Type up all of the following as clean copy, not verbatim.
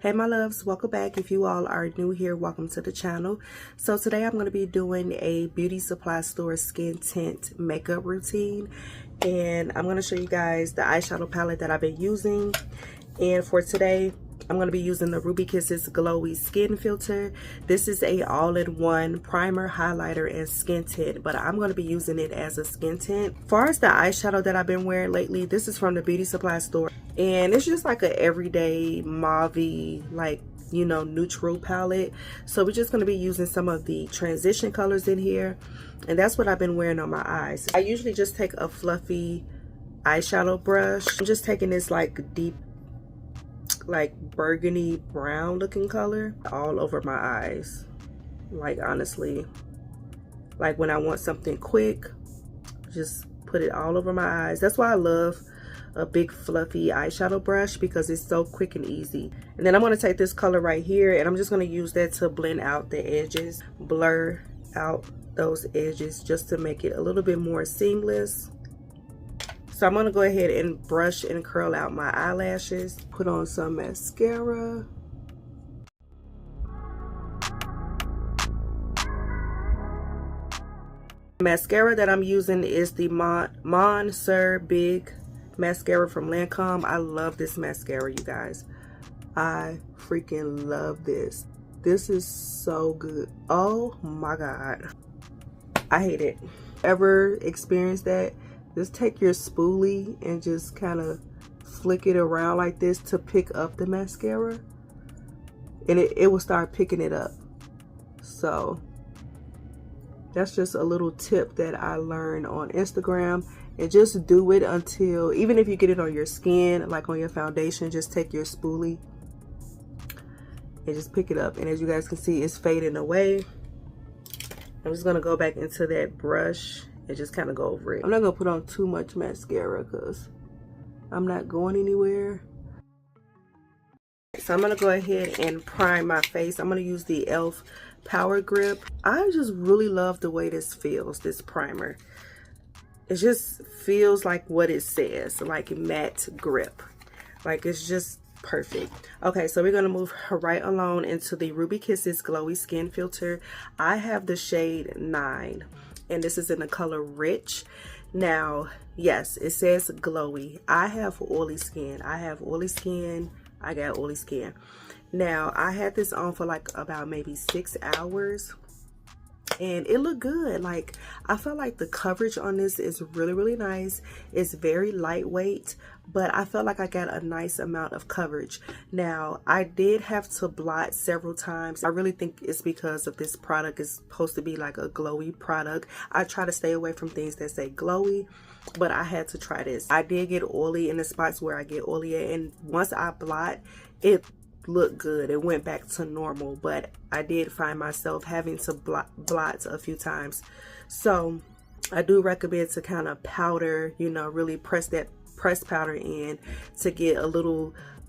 Hey my loves, welcome back. If you all are new here, welcome to the channel. So today I'm going to be doing a beauty supply store skin tint makeup routine, and I'm going to show you guys the eyeshadow palette that I've been using. And for today I'm going to be using the Ruby Kisses Glowy skin filter. This is a all-in-one primer, highlighter, and skin tint, but I'm going to be using it as a skin tint. As far as the eyeshadow that I've been wearing lately, this is from the beauty supply store, and it's just like an everyday mauve-y, like, you know, neutral palette. So we're just going to be using some of the transition colors in here, and that's what I've been wearing on my eyes. I usually just take a fluffy eyeshadow brush. I'm just taking this like deep, like burgundy brown looking color all over my eyes. Like, honestly, like when I want something quick, just put it all over my eyes. That's why I love a big fluffy eyeshadow brush, because it's so quick and easy. And then I'm going to take this color right here, and I'm just going to use that to blend out the edges, blur out those edges just to make it a little bit more seamless. So I'm going to go ahead and brush and curl out my eyelashes, put on some mascara. The mascara that I'm using is the Mon Seur Big mascara from Lancome. I love this mascara, you guys. I freaking love this. This is so good. Oh my god. I hate it. Ever experienced that? Just take your spoolie and just kind of flick it around like this to pick up the mascara, and it will start picking it up. So that's just a little tip that I learned on Instagram. And just do it until, even if you get it on your skin, like on your foundation, just take your spoolie and just pick it up. And as you guys can see, it's fading away. I'm just going to go back into that brush and just kind of go over it. I'm not going to put on too much mascara because I'm not going anywhere. So I'm going to go ahead and prime my face. I'm going to use the E.L.F. Power Grip. I just really love the way this feels, this primer. It just feels like what it says, like matte grip. Like, it's just perfect. Okay, so we're going to move right along into the Ruby Kisses Glowy Skin Filter. I have the shade 9, and this is in the color Rich. Now, yes, it says glowy. I have oily skin. I got oily skin. Now, I had this on for like about maybe 6 hours. And it looked good. Like, I felt like the coverage on this is really nice. It's very lightweight, but I felt like I got a nice amount of coverage. Now, I did have to blot several times. I really think it's because of this product is supposed to be like a glowy product. I try to stay away from things that say glowy, but I had to try this. I did get oily in the spots where I get oily at, and once I blot, it looked good. It went back to normal, but I did find myself having to blot a few times. So I do recommend to kind of powder, you know, really press powder in to get a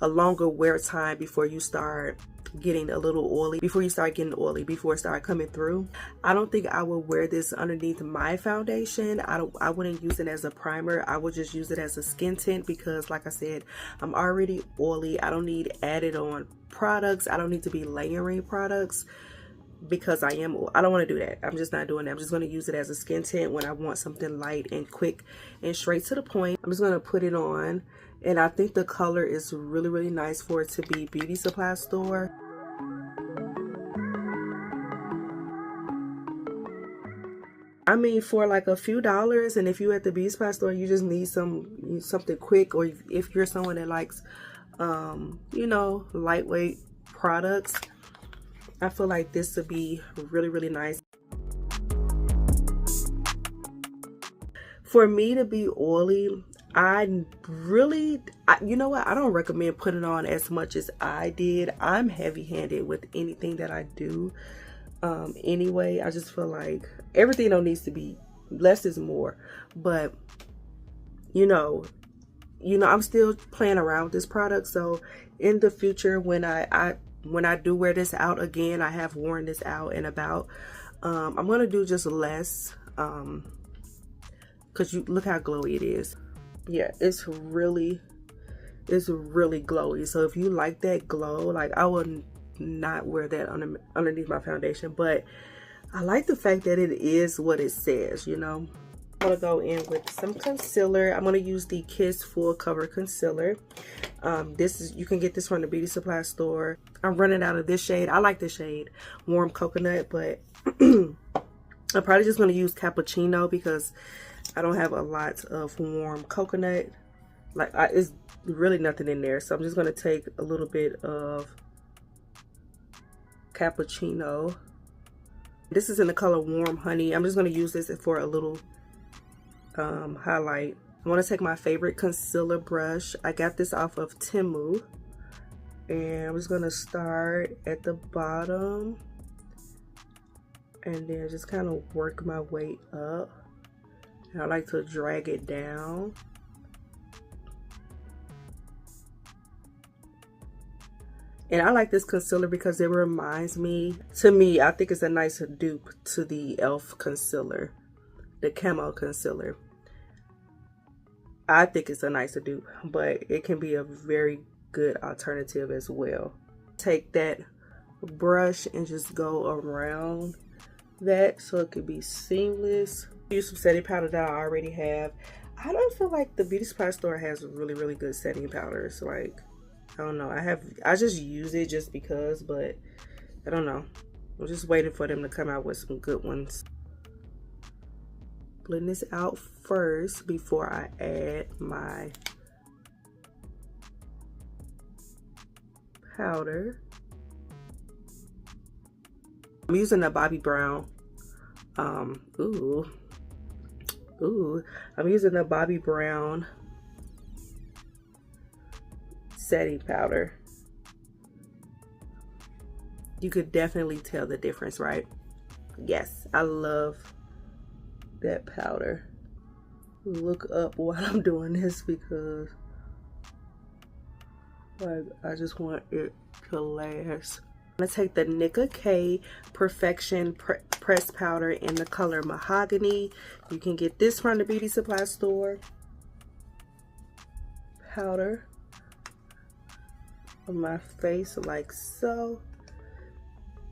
longer wear time before you start getting a little oily, before it start coming through. I don't think I would wear this underneath my foundation. I wouldn't use it as a primer. I would just use it as a skin tint, because like I said, I'm already oily. I don't need added on products. I don't need to be layering products, because I don't want to do that. I'm just not doing that. I'm just going to use it as a skin tint when I want something light and quick and straight to the point. I'm just going to put it on, and I think the color is really nice for it to be beauty supply store. I mean, for like a few dollars, and if you at the beauty supply store, you just need something quick, or if you're someone that likes you know, lightweight products, I feel like this would be really nice. For me to be oily, you know what, I don't recommend putting on as much as I did. I'm heavy-handed with anything that I do. Anyway, I just feel like everything don't needs to be, less is more. But you know, I'm still playing around with this product, so in the future, when I do wear this out again, I have worn this out and about, I'm gonna do just less, because you look how glowy it is. Yeah, it's really It's really glowy. So if you like that glow, like I would not wear that underneath my foundation, but I like the fact that it is what it says, you know. I'm gonna go in with some concealer. I'm gonna use the Kiss Full Cover Concealer. You can get this from the beauty supply store. I'm running out of this shade. I like this shade, Warm Coconut, but I'm probably just gonna use Cappuccino because I don't have a lot of Warm Coconut. Like, it's really nothing in there, so I'm just gonna take a little bit of Cappuccino. This is in the color Warm Honey. I'm just gonna use this for a little highlight. I want to take my favorite concealer brush. I got this off of Temu, and I'm just gonna start at the bottom and then just kind of work my way up. And I like to drag it down. And I like this concealer because it reminds me, I think it's a nice dupe to the E.L.F. concealer, the Camo concealer. I think it's a nicer dupe, but it can be a very good alternative as well. Take that brush and just go around that so it could be seamless. Use some setting powder that I already have. I don't feel like the beauty supply store has really good setting powders. Like, I don't know. I just use it just because, but I don't know. I'm just waiting for them to come out with some good ones. Blend this out first before I add my powder. I'm using a Bobbi Brown. I'm using a Bobbi Brown setting powder. You could definitely tell the difference, right? Yes, I love that powder. Look up while I'm doing this because, like, I just want it to last. I'm gonna take the Nicka K Perfection Press Powder in the color Mahogany. You can get this from the beauty supply store. Powder on my face like so,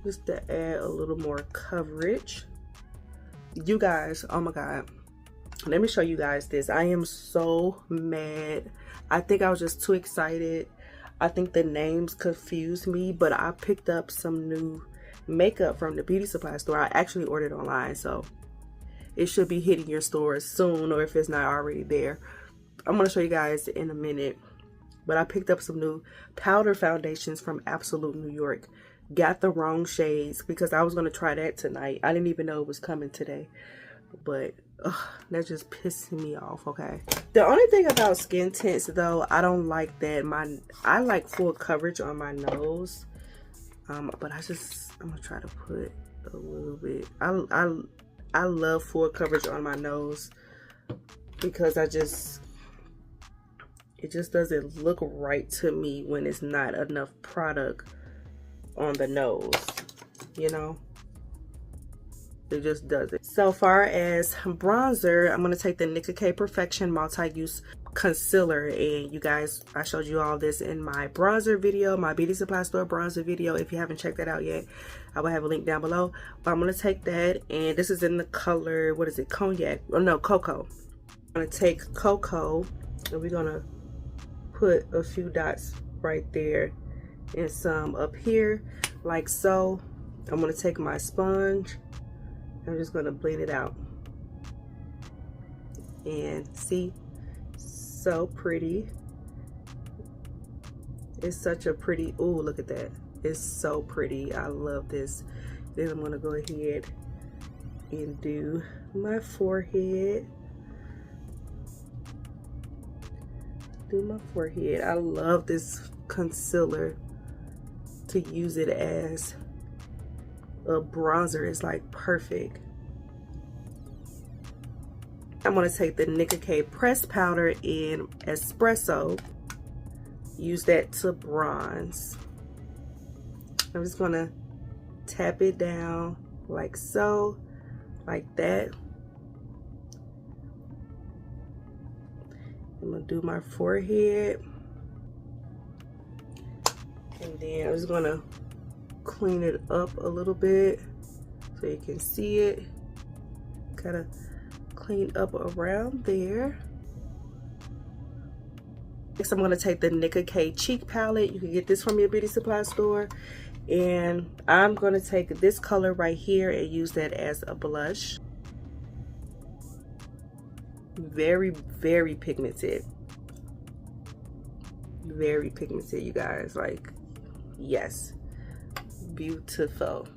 just to add a little more coverage. You guys, oh my god, let me show you guys this. I am so mad. I think I was just too excited. I think the names confused me, but I picked up some new makeup from the beauty supply store. I actually ordered online, so it should be hitting your stores soon, or if it's not already there. I'm gonna show you guys in a minute. But I picked up some new powder foundations from Absolute New York. Got the wrong shades because I was going to try that tonight. I didn't even know it was coming today. But that's just pissing me off, okay? The only thing about skin tints, though, I don't like that. I like full coverage on my nose. But I'm going to try to put a little bit. I love full coverage on my nose because it just doesn't look right to me when it's not enough product on the nose, you know? It just doesn't. So far as bronzer, I'm going to take the Nicka K Perfection Multi-Use Concealer. And you guys, I showed you all this in my bronzer video, my beauty supply store bronzer video. If you haven't checked that out yet, I will have a link down below. But I'm going to take that, and this is in the color, what is it, cognac? Oh no, cocoa. I'm going to take cocoa, and we're going to put a few dots right there and some up here like so. I'm going to take my sponge. I'm just going to blend it out. And see, so pretty. It's such a pretty, ooh, look at that. It's so pretty. I love this. Then I'm going to go ahead and do my forehead. I love this concealer to use it as a bronzer. It's like perfect. I'm going to take the Nicka K pressed powder in espresso, use that to bronze. I'm just going to tap it down like so, like that. I'm going to do my forehead. then I'm just gonna clean it up a little bit so you can see it. Kind of clean up around there. Next, I'm going to take the Nicka K cheek palette. You can get this from your beauty supply store. And I'm going to take this color right here and use that as a blush. Very, very pigmented. Very pigmented, you guys. Like, yes. Beautiful.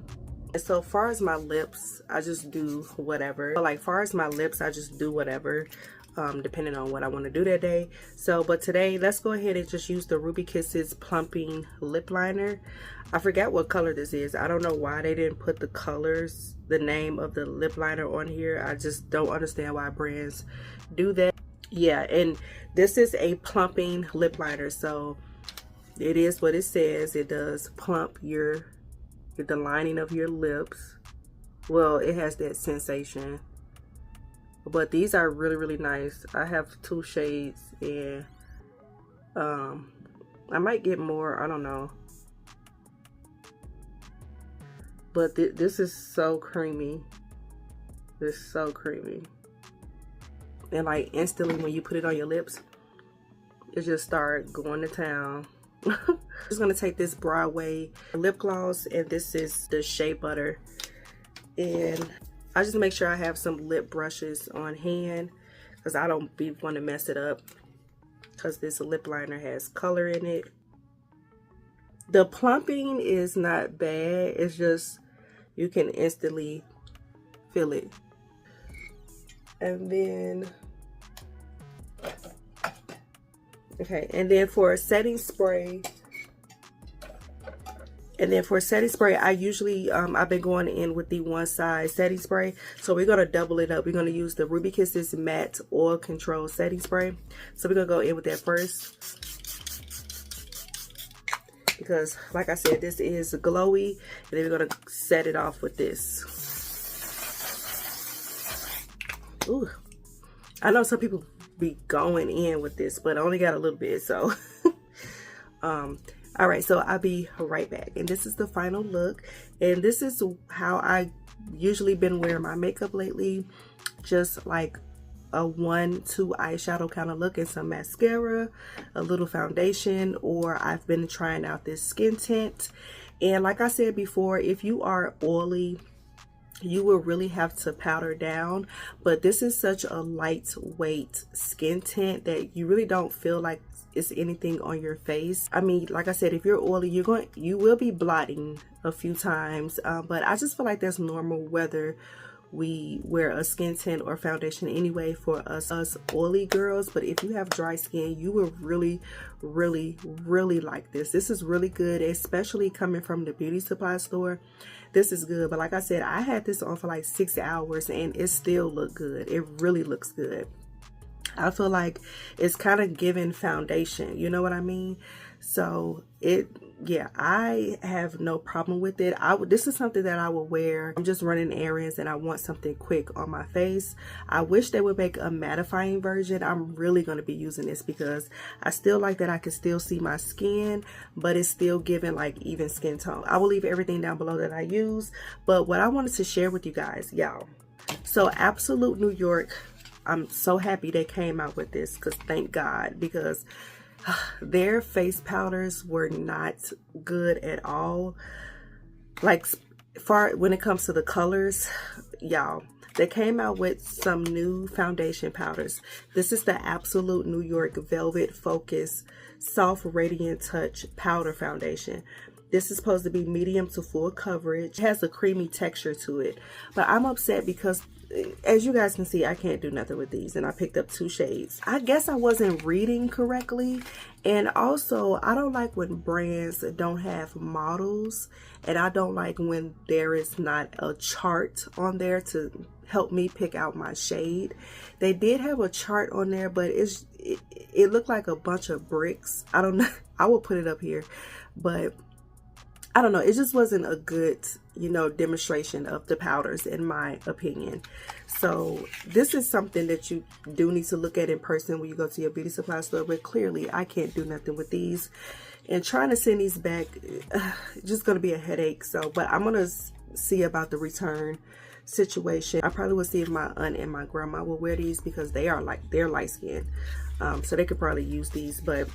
And so far as my lips, I just do whatever. Like, far as my lips, I just do whatever. Depending on what I want to do that day. So, but today, let's go ahead and just use the Ruby Kisses Plumping Lip Liner. I forgot what color this is. I don't know why they didn't put the colors, the name of the lip liner on here. I just don't understand why brands do that. Yeah, and this is a plumping lip liner. So, it is what it says. It does plump the lining of your lips. Well, it has that sensation. But these are really, really nice. I have 2 shades, and I might get more. I don't know. But this is so creamy. It's so creamy. And like instantly when you put it on your lips, it just start going to town. I'm just gonna take this Broadway lip gloss, and this is the Shea Butter. And I just make sure I have some lip brushes on hand because I don't want to mess it up because this lip liner has color in it. The plumping is not bad. It's just you can instantly feel it. And then, okay, and then for a setting spray, I usually, I've been going in with the one size setting spray. So we're going to double it up. We're going to use the Ruby Kisses Matte Oil Control Setting Spray. So we're going to go in with that first. Because, like I said, this is glowy. And then we're going to set it off with this. Ooh. I know some people be going in with this, but I only got a little bit, so. All right, so I'll be right back. And this is the final look. And this is how I usually been wearing my makeup lately. Just like a 1-2 eyeshadow kind of look and some mascara, a little foundation, or I've been trying out this skin tint. And like I said before, if you are oily, you will really have to powder down. But this is such a lightweight skin tint that you really don't feel like it's anything on your face. I mean, like I said, if you're oily, you will be blotting a few times, but I just feel like that's normal whether we wear a skin tint or foundation anyway for us oily girls. But if you have dry skin, you will really like this. This is really good, especially coming from the beauty supply store. This is good. But like I said, I had this on for like 6 hours and it still looked good. It really looks good. I feel like it's kind of giving foundation, you know what I mean? So yeah, I have no problem with it. This is something that I will wear. I'm just running errands and I want something quick on my face. I wish they would make a mattifying version. I'm really going to be using this because I still like that I can still see my skin, but it's still giving like even skin tone. I will leave everything down below that I use. But what I wanted to share with you guys, y'all. So Absolute New York, I'm so happy they came out with this, because thank God, because their face powders were not good at all. Like when it comes to the colors, y'all, they came out with some new foundation powders. This is the Absolute New York Velvet Focus Soft Radiant Touch Powder Foundation. This is supposed to be medium to full coverage. It has a creamy texture to it, but I'm upset because as you guys can see, I can't do nothing with these, and I picked up 2 shades. I guess I wasn't reading correctly, and also I don't like when brands don't have models, and I don't like when there is not a chart on there to help me pick out my shade. They did have a chart on there, but it looked like a bunch of bricks. I don't know. I will put it up here, but I don't know. It just wasn't a good you know, demonstration of the powders in my opinion. So this is something that you do need to look at in person when you go to your beauty supply store, but clearly I can't do nothing with these, and trying to send these back just gonna be a headache. So but I'm gonna see about the return situation. I probably will see if my aunt and my grandma will wear these, because they're light skinned, so they could probably use these, but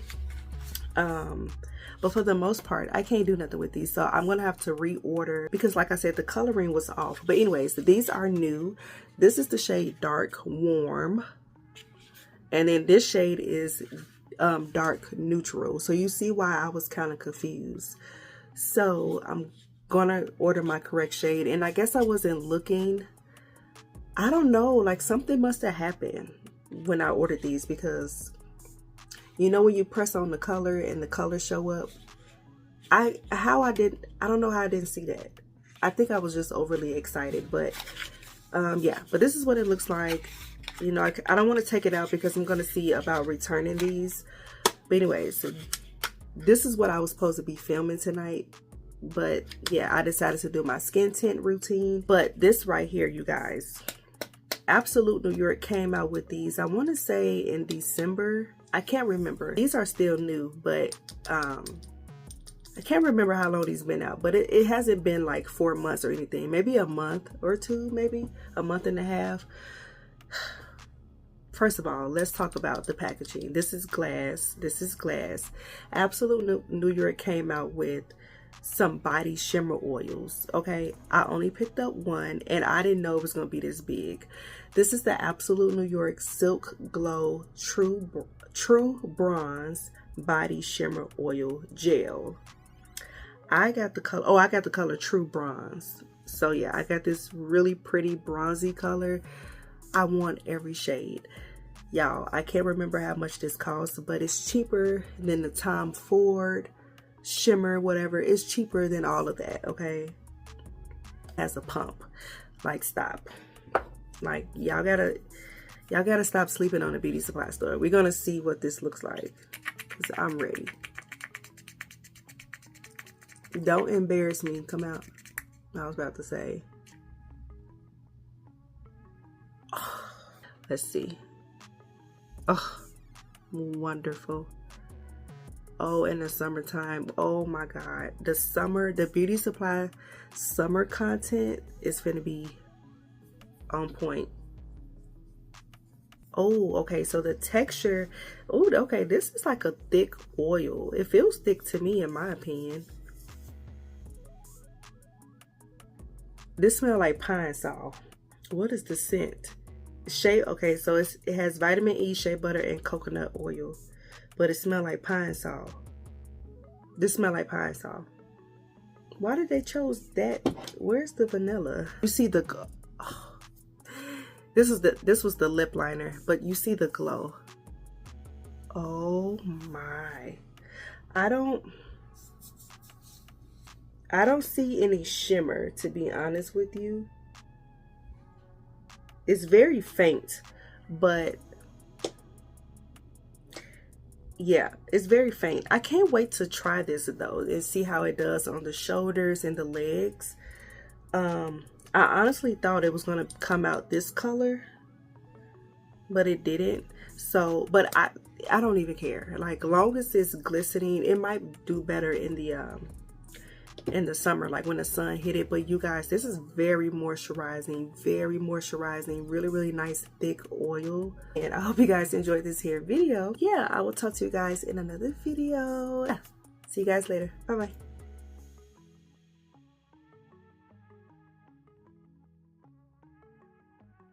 for the most part I can't do nothing with these, so I'm gonna have to reorder, because like I said, the coloring was off. But anyways, these are new. This is the shade Dark Warm, and then this shade is Dark Neutral. So you see why I was kind of confused. So I'm gonna order my correct shade, and I guess I wasn't looking. I don't know, like something must have happened when I ordered these, because you know when you press on the color and the color show up, I don't know how I didn't see that. I think I was just overly excited. But yeah, but this is what it looks like. You know, I don't want to take it out because I'm going to see about returning these. But anyways, so this is what I was supposed to be filming tonight. But yeah, I decided to do my skin tint routine. But this right here, you guys, Absolute New York came out with these, I want to say in December. I can't remember. These are still new, but I can't remember how long these been out, but it hasn't been like 4 months or anything. Maybe a month or two, maybe a month and a half. First of all, let's talk about the packaging. This is glass. This is glass. Absolute New York came out with some body shimmer oils. Okay, I only picked up one, and I didn't know it was gonna be this big. This is the Absolute New York Silk Glow True Bronze Body Shimmer Oil Gel. I got the color, I got the color True Bronze. So yeah, I got this really pretty bronzy color. I want every shade. Y'all, I can't remember how much this costs, but it's cheaper than the Tom Ford shimmer, whatever. It's cheaper than all of that, okay? As a pump. Like, stop. Like, y'all gotta stop sleeping on a beauty supply store. We're gonna see what this looks like, because I'm ready. Don't embarrass me. Come out. I was about to say. Oh, let's see. Oh, wonderful. Oh, in the summertime. Oh my God. The beauty supply summer content is gonna be on point. Oh, okay. So the texture. Oh, okay. This is like a thick oil. It feels thick to me, in my opinion. This smells like pine sol. What is the scent? Shea. Okay, so it has vitamin E, shea butter, and coconut oil, but it smells like pine sol. This smells like pine sol. Why did they chose that? Where's the vanilla? You see the. Oh, this was the lip liner, but you see the glow. Oh my! I don't see any shimmer, to be honest with you. It's very faint, but yeah, it's very faint. I can't wait to try this though and see how it does on the shoulders and the legs. I honestly thought it was gonna come out this color, but it didn't. So, but I don't even care. Like, long as it's glistening, it might do better in the summer, like when the sun hit it. But you guys, this is very moisturizing, really, really nice thick oil. And I hope you guys enjoyed this here video. Yeah, I will talk to you guys in another video. See you guys later. Bye bye.